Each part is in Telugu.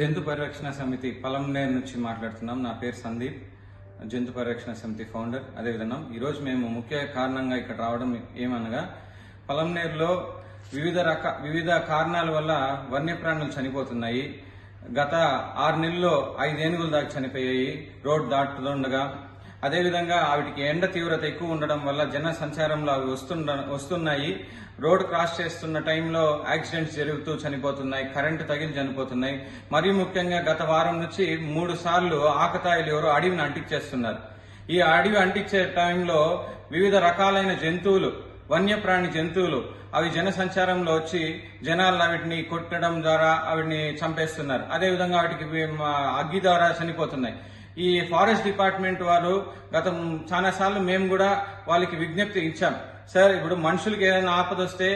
జంతు పరిరక్షణ సమితి పలంనేరు నుంచి మాట్లాడుతున్నాం. నా పేరు సందీప్, జంతు పరిరక్షణ సమితి ఫౌండర్. అదేవిధంగా ఈరోజు మేము ముఖ్య కారణంగా ఇక్కడ రావడం ఏమనగా, పలంనేరులో వివిధ కారణాల వల్ల వన్యప్రాణులు చనిపోతున్నాయి. గత 6 నెలల్లో 5 ఏనుగులు దాకా చనిపోయాయి రోడ్ దాటుతుండగా. అదేవిధంగా వాటికి ఎండ తీవ్రత ఎక్కువ ఉండడం వల్ల జన సంచారంలో అవి వస్తున్నాయి. రోడ్ క్రాస్ చేస్తున్న టైంలో యాక్సిడెంట్స్ జరుగుతూ చనిపోతున్నాయి, కరెంటు తగిలి చనిపోతున్నాయి. మరీ ముఖ్యంగా గత వారం నుంచి 3 సార్లు ఆకతాయిలు ఎవరో అడవిని అంటించేస్తున్నారు. ఈ అడవి అంటించే టైంలో వివిధ రకాలైన జంతువులు, వన్యప్రాణి జంతువులు అవి జన సంచారంలో వచ్చి జనాలను వాటిని కొట్టడం ద్వారా వాటిని చంపేస్తున్నారు. అదేవిధంగా వాటికి అగ్గి ద్వారా చనిపోతున్నాయి. ఈ ఫారెస్ట్ డిపార్ట్మెంట్ వారు గత చాలా సార్లు మేము కూడా వాళ్ళకి విజ్ఞప్తి ఇచ్చాం. సార్, ఇప్పుడు మనుషులకి ఏదైనా ఆపద వస్తే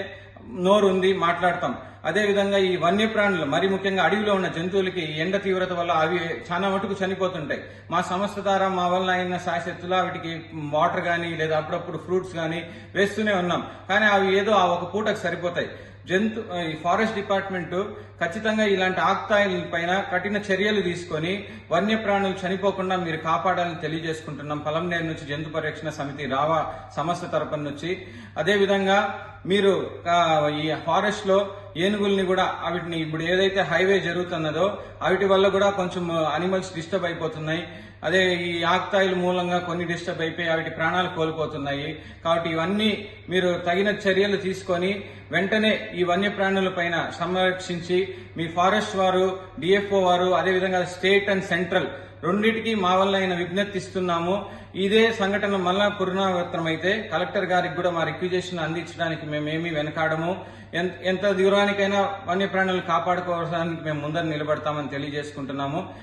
నోరు ఉంది, మాట్లాడతాం. అదేవిధంగా ఈ వన్యప్రాణులు, మరి ముఖ్యంగా అడవిలో ఉన్న జంతువులకి ఎండ తీవ్రత వల్ల అవి చాలా మటుకు చనిపోతుంటాయి. మా సంస్థ ద్వారా మా వల్ల అయిన శాశక్తులా వాటికి వాటర్ కానీ లేదా అప్పుడప్పుడు ఫ్రూట్స్ కానీ వేస్తూనే ఉన్నాం. కానీ అవి ఏదో ఆ ఒక పూటకు సరిపోతాయి. ఈ ఫారెస్ట్ డిపార్ట్మెంట్ ఖచ్చితంగా ఇలాంటి ఆక్తాయిల పైన కఠిన చర్యలు తీసుకొని వన్యప్రాణులు చనిపోకుండా మీరు కాపాడాలని తెలియజేసుకుంటున్నాం. పలంనేరు నుంచి జంతు పరిరక్షణ సమితి రావా సంస్థ తరపున నుంచి. అదేవిధంగా మీరు ఈ ఫారెస్ట్ లో ఏనుగుల్ని కూడా వాటిని ఇప్పుడు ఏదైతే హైవే జరుగుతున్నదో వాటి వల్ల కూడా కొంచెం అనిమల్స్ డిస్టర్బ్ అయిపోతున్నాయి. అదే ఈ ఆక్తాయిల మూలంగా కొన్ని డిస్టర్బ్ అయిపోయి వాటి ప్రాణాలు కోల్పోతున్నాయి. కాబట్టి ఇవన్నీ మీరు తగిన చర్యలు తీసుకొని వెంటనే ఈ వన్యప్రాణుల పైన సంరక్షించి మీ ఫారెస్ట్ వారు, డిఎఫ్ఓ వారు, అదేవిధంగా స్టేట్ అండ్ సెంట్రల్ రెండింటికి మా వల్ల అయిన విజ్ఞప్తి ఇస్తున్నాము. ఇదే సంఘటన మళ్ళా పునరావృతమైతే కలెక్టర్ గారికి కూడా మా రిక్విజేషన్ అందించడానికి మేమేమీ వెనకాడము. ఎంత దూరానికైనా వన్యప్రాణులు కాపాడుకోవడానికి మేము ముందర నిలబడతామని తెలియజేసుకుంటున్నాము.